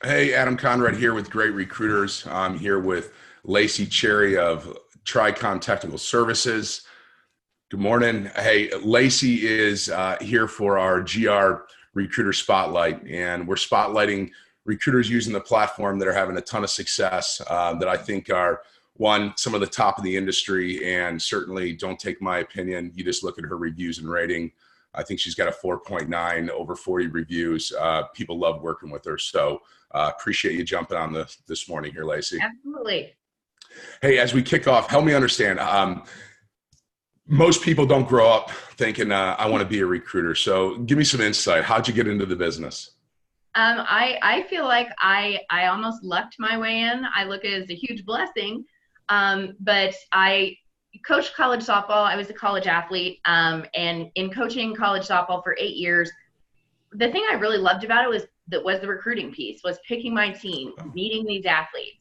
Hey, Adam Conrad here with Great Recruiters. I'm here with Lacey Cherry of TriCom Technical Services. Good morning. Hey, Lacey is here for our GR Recruiter Spotlight, and we're spotlighting recruiters using the platform that are having a ton of success that I think are, one, some of the top of the industry, and certainly don't take my opinion. You just look at her reviews and rating. I think she's got a 4.9, over 40 reviews. People love working with her. So appreciate you jumping on this morning here, Lacey. Absolutely. Hey, as we kick off, help me understand. Most people don't grow up thinking, I want to be a recruiter. So give me some insight. How'd you get into the business? I feel like I almost lucked my way in. I look at it as a huge blessing. But I coached college softball. I was a college athlete. And in coaching college softball for 8 years, the thing I really loved about it was the recruiting piece, was picking my team, meeting these athletes.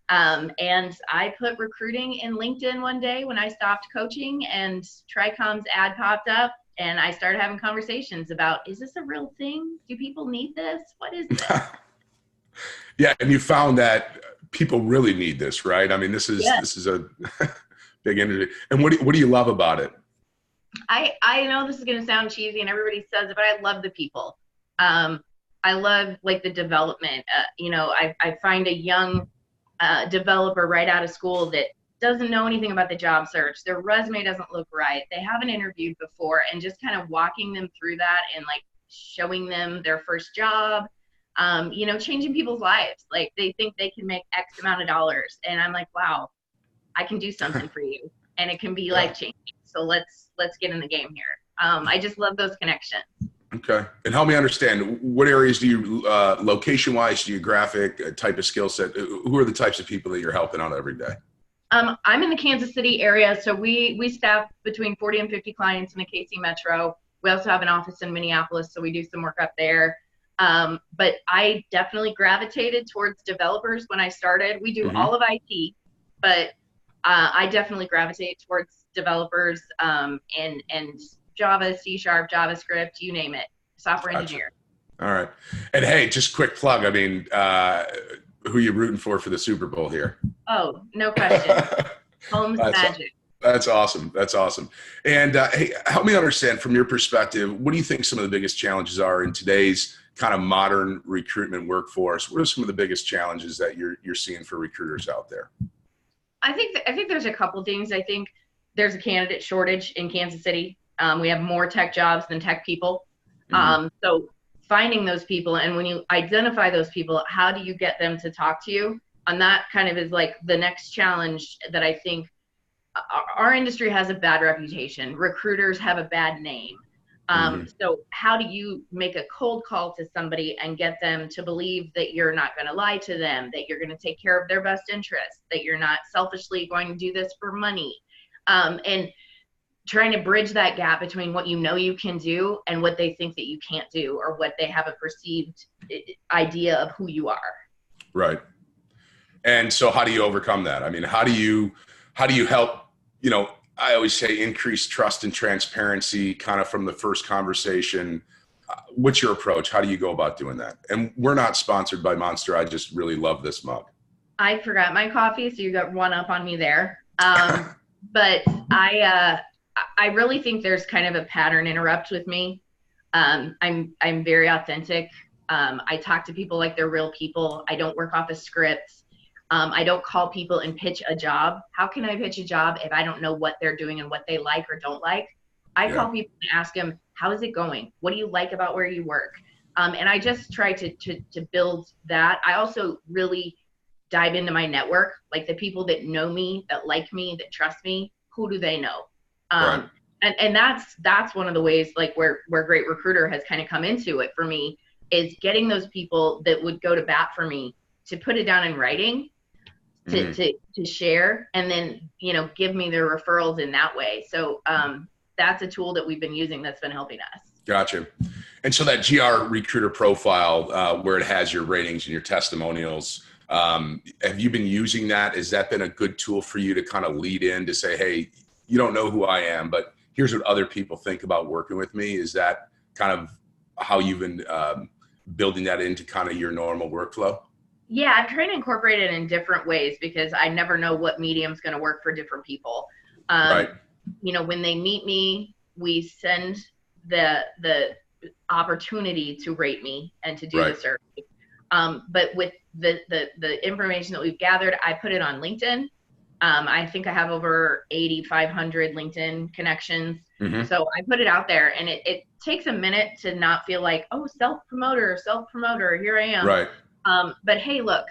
And I put recruiting in LinkedIn one day when I stopped coaching, and TriCom's ad popped up, and I started having conversations about, is this a real thing? Do people need this? What is this? Yeah, and you found that people really need this, right? I mean, this Yes. is a big industry. And what do you love about it? I know this is going to sound cheesy and everybody says it, but I love the people. I love like the development. I find a young developer right out of school that doesn't know anything about the job search. Their resume doesn't look right. They haven't interviewed before, and just kind of walking them through that and like showing them their first job, changing people's lives. Like they think they can make X amount of dollars. And I'm like, wow, I can do something for you. And it can be Yeah. life changing. So let's get in the game here. I just love those connections. Okay. And help me understand, what areas do you, location-wise, geographic, type of skill set, who are the types of people that you're helping out every day? I'm in the Kansas City area, so we staff between 40 and 50 clients in the KC Metro. We also have an office in Minneapolis, so we do some work up there. But I definitely gravitated towards developers when I started. We do all of IT, but I definitely gravitate towards developers and Java, C#, JavaScript, you name it, software Gotcha. engineer. All right. And hey, just quick plug. I mean, who are you rooting for the Super Bowl here? Oh, no question. Home's That's magic. that's awesome. That's awesome. And hey, help me understand from your perspective, what do you think some of the biggest challenges are in today's kind of modern recruitment workforce? What are some of the biggest challenges that you're seeing for recruiters out there? I think there's a couple things. I think there's a candidate shortage in Kansas City. We have more tech jobs than tech people. So finding those people, and when you identify those people, how do you get them to talk to you? And that kind of is like the next challenge that I think our industry has a bad reputation. Recruiters have a bad name. So how do you make a cold call to somebody and get them to believe that you're not going to lie to them, that you're going to take care of their best interests, that you're not selfishly going to do this for money? And trying to bridge that gap between what you know you can do and what they think that you can't do, or what they have a perceived idea of who you are. Right. And so how do you overcome that? I mean, how do you help, I always say increase trust and transparency kind of from the first conversation. What's your approach? How do you go about doing that? And we're not sponsored by Monster. I just really love this mug. I forgot my coffee, so you got one up on me there. But I really think there's kind of a pattern interrupt with me. I'm very authentic. I talk to people like they're real people. I don't work off a script. I don't call people and pitch a job. How can I pitch a job if I don't know what they're doing and what they like or don't like? I call people and ask them, how is it going? What do you like about where you work? And I just try to build that. I also really dive into my network, like the people that know me, that like me, that trust me. Who do they know? Right. And that's one of the ways, like where Great Recruiter has kind of come into it for me, is getting those people that would go to bat for me to put it down in writing, to share, and then give me their referrals in that way. So that's a tool that we've been using that's been helping us. Gotcha. And so that GR recruiter profile, where it has your ratings and your testimonials, have you been using that? Has that been a good tool for you to kind of lead in to say, hey, you don't know who I am, but here's what other people think about working with me? Is that kind of how you've been building that into kind of your normal workflow? Yeah, I'm trying to incorporate it in different ways because I never know what medium's going to work for different people. Right. When they meet me, we send the opportunity to rate me and to do the survey. But with the information that we've gathered, I put it on LinkedIn. I think I have over 8,500 LinkedIn connections. Mm-hmm. So I put it out there, and it takes a minute to not feel like, oh, self-promoter, here I am. Right. But hey, look,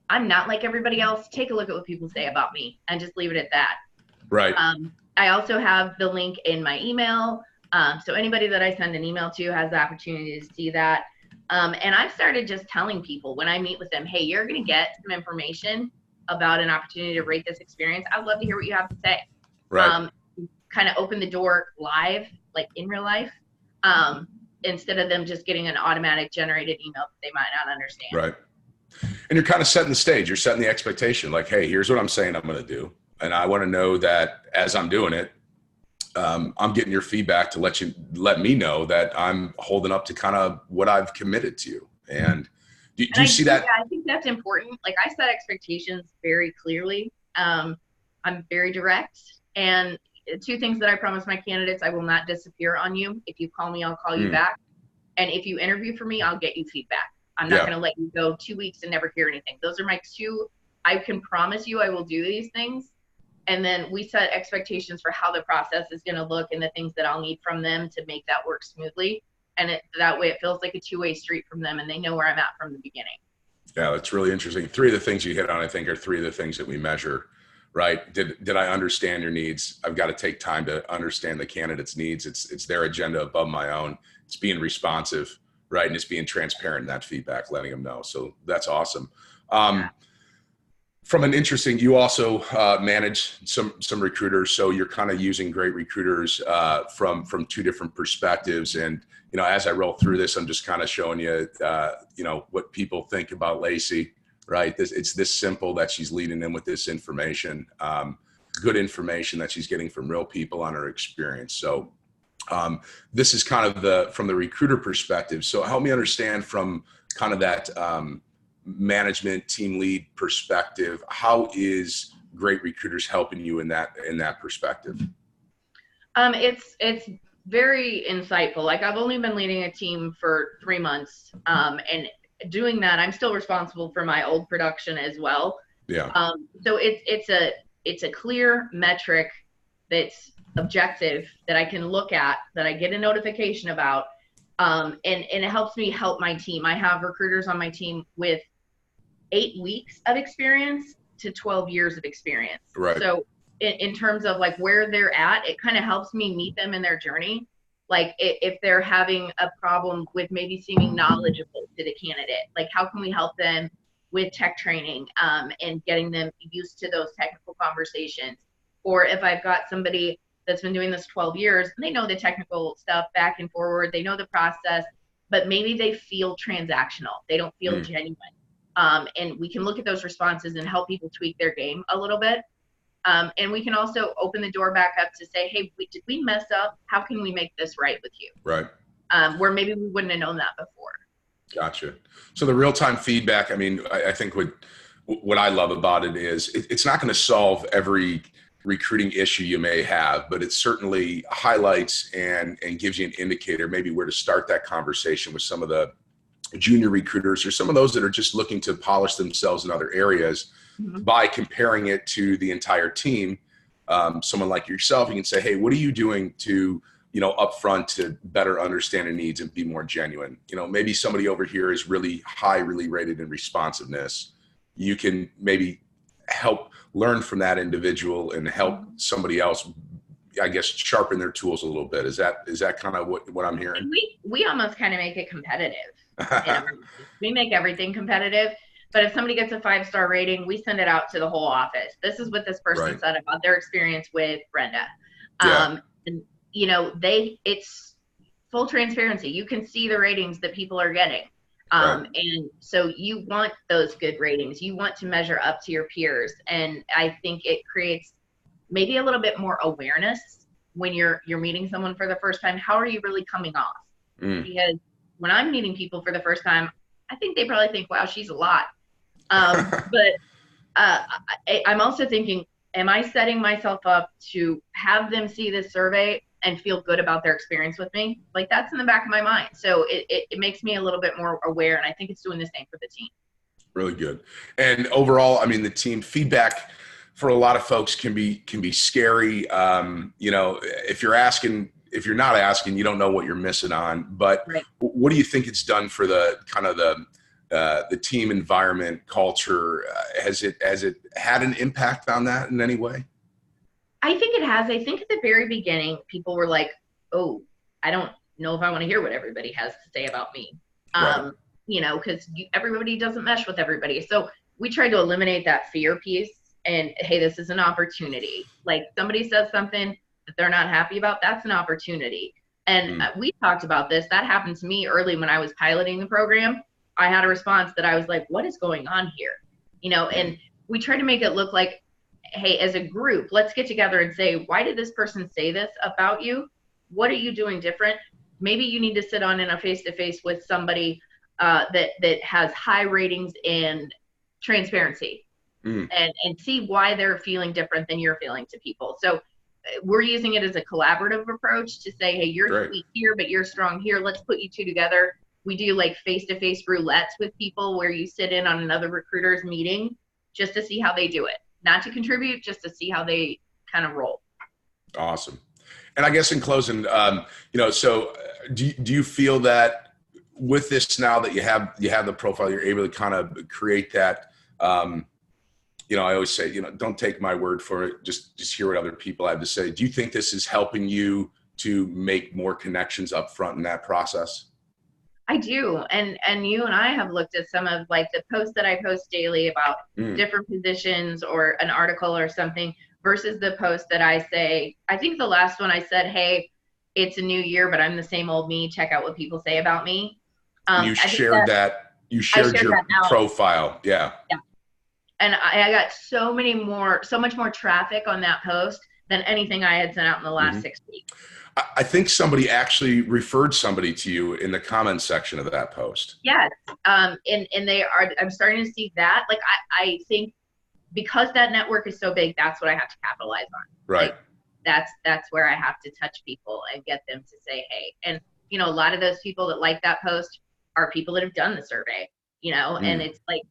I'm not like everybody else. Take a look at what people say about me and just leave it at that. Right. I also have the link in my email. So anybody that I send an email to has the opportunity to see that. And I've started just telling people when I meet with them, hey, you're going to get some information about an opportunity to rate this experience. I'd love to hear what you have to say. Right. Kind of open the door live, like in real life, instead of them just getting an automatic generated email that they might not understand. Right. And you're kind of setting the stage. You're setting the expectation like, hey, here's what I'm saying I'm going to do. And I want to know that as I'm doing it, I'm getting your feedback to let me know that I'm holding up to kind of what I've committed to. And do you see that? Yeah, I think that's important. Like, I set expectations very clearly. I'm very direct. And two things that I promise my candidates: I will not disappear on you. If you call me, I'll call you back. And if you interview for me, I'll get you feedback. I'm not going to let you go 2 weeks and never hear anything. Those are my two. I can promise you I will do these things. And then we set expectations for how the process is going to look and the things that I'll need from them to make that work smoothly. And that way it feels like a two-way street from them, and they know where I'm at from the beginning. Yeah, that's really interesting. Three of the things you hit on, I think, are three of the things that we measure, right? Did I understand your needs? I've got to take time to understand the candidate's needs. It's their agenda above my own. It's being responsive, right? And it's being transparent in that feedback, letting them know. So that's awesome. From an interesting, you also manage some recruiters, so you're kind of using great recruiters from two different perspectives. And as I roll through this, I'm just kind of showing you, what people think about Lacey, right? It's this simple that she's leading them with this information, good information that she's getting from real people on her experience. So this is kind of from the recruiter perspective. So help me understand from kind of that management team lead perspective, how is Great Recruiters helping you in that perspective? It's very insightful. Like, I've only been leading a team for 3 months, and doing that, I'm still responsible for my old production as well. Yeah. So it's a clear metric that's objective that I can look at, that I get a notification about, and it helps me help my team. I have recruiters on my team with 8 weeks of experience to 12 years of experience. Right. So in terms of like where they're at, it kind of helps me meet them in their journey. Like, if they're having a problem with maybe seeming knowledgeable to the candidate, like how can we help them with tech training and getting them used to those technical conversations? Or if I've got somebody that's been doing this 12 years and they know the technical stuff back and forward, they know the process, but maybe they feel transactional. They don't feel genuine. And we can look at those responses and help people tweak their game a little bit. And we can also open the door back up to say, hey, did we mess up? How can we make this right with you? Right. Where maybe we wouldn't have known that before. Gotcha. So the real-time feedback, I mean, I think what I love about it is it's not going to solve every recruiting issue you may have, but it certainly highlights and gives you an indicator, maybe where to start that conversation with some of the junior recruiters or some of those that are just looking to polish themselves in other areas. By comparing it to the entire team. Someone like yourself, you can say, hey, what are you doing to, upfront to better understand their needs and be more genuine? Maybe somebody over here is really highly rated in responsiveness. You can maybe help learn from that individual and help somebody else, I guess, sharpen their tools a little bit. Is that kind of what I'm hearing? We almost kind of make it competitive. We make everything competitive. But if somebody gets a 5-star rating, we send it out to the whole office. This is what this person said about their experience with Brenda. And it's full transparency. You can see the ratings that people are getting. And so you want those good ratings. You want to measure up to your peers. And I think it creates maybe a little bit more awareness when you're meeting someone for the first time. How are you really coming off? Because when I'm meeting people for the first time, I think they probably think, wow, she's a lot. But I'm also thinking, am I setting myself up to have them see this survey and feel good about their experience with me? Like, that's in the back of my mind. So it makes me a little bit more aware, and I think it's doing the same for the team. Really good. And overall, I mean, the team feedback for a lot of folks can be scary. You know, if you're not asking, you don't know what you're missing on. But Right. What do you think it's done for the kind of the team environment culture? Has it had an impact on that in any way? I think it has. I think at the very beginning, people were like, oh, I don't know if I want to hear what everybody has to say about me. Right. You know, because everybody doesn't mesh with everybody. So we tried to eliminate that fear piece. And hey, this is an opportunity. Like, somebody says something that they're not happy about, that's an opportunity. And we talked about this. That happened to me early when I was piloting the program. I had a response that I was like, what is going on here? You know, and we tried to make it look like, hey, as a group, let's get together and say, why did this person say this about you? What are you doing different? Maybe you need to sit on in a face-to-face with somebody that has high ratings and transparency and see why they're feeling different than you're feeling to people. So we're using it as a collaborative approach to say, hey, you're weak here, but you're strong here. Let's put you two together. We do like face-to-face roulettes with people where you sit in on another recruiter's meeting just to see how they do it. Not to contribute, just to see how they kind of roll. Awesome. And I guess in closing, you know, so do you feel that with this now that you have the profile, you're able to kind of create that, you know, I always say, you know, don't take my word for it. Just hear what other people have to say. Do you think this is helping you to make more connections up front in that process? I do. And you and I have looked at some of like the posts that I post daily about different positions or an article or something versus the post that I say, I think the last one I said, hey, it's a new year, but I'm the same old me. Check out what people say about me. You shared that. You shared your profile. Yeah. Yeah. And I got so much more traffic on that post than anything I had sent out in the last 6 weeks. I think somebody actually referred somebody to you in the comments section of that post. Yes. And I'm starting to see that. Like, I think because that network is so big, that's what I have to capitalize on. Right. Like, that's where I have to touch people and get them to say, hey. And, you know, a lot of those people that like that post are people that have done the survey, you know, and it's like,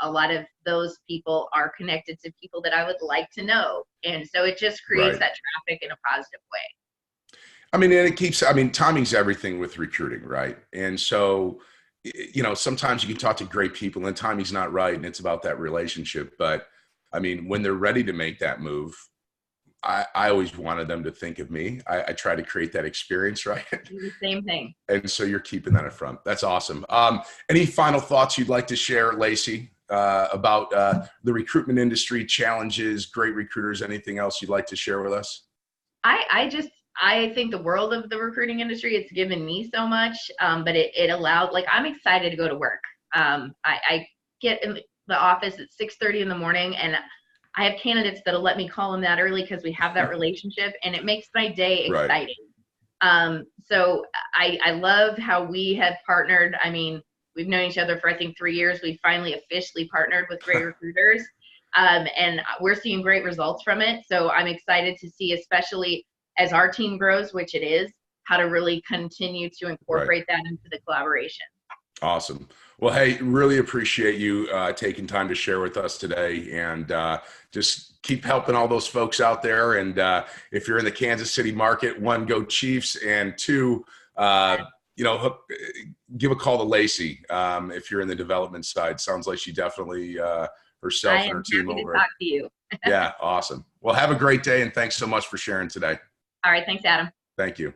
a lot of those people are connected to people that I would like to know. And so it just creates that traffic in a positive way. I mean, and it keeps, I mean, timing's everything with recruiting, right? And so, you know, sometimes you can talk to great people and timing's not right and it's about that relationship. But I mean, when they're ready to make that move, I always wanted them to think of me. I try to create that experience, right? Do the same thing. And so you're keeping that up front. That's awesome. Any final thoughts you'd like to share, Lacey, about the recruitment industry challenges, great recruiters, anything else you'd like to share with us? I think the world of the recruiting industry, it's given me so much, but it allowed, like, I'm excited to go to work. I get in the office at 6:30 in the morning and I have candidates that'll let me call them that early because we have that relationship and it makes my day exciting. So I love how we have partnered. I mean, we've known each other for, I think, 3 years. We finally officially partnered with Great Recruiters, and we're seeing great results from it. So I'm excited to see, especially as our team grows, which it is, how to really continue to incorporate that into the collaboration. Awesome. Well, hey, really appreciate you taking time to share with us today, and just keep helping all those folks out there. And if you're in the Kansas City market, one, go Chiefs, and two, you know, give a call to Lacey if you're in the development side. Sounds like she definitely herself and her team over. To talk to you. Yeah, awesome. Well, have a great day, and thanks so much for sharing today. All right, thanks, Adam. Thank you.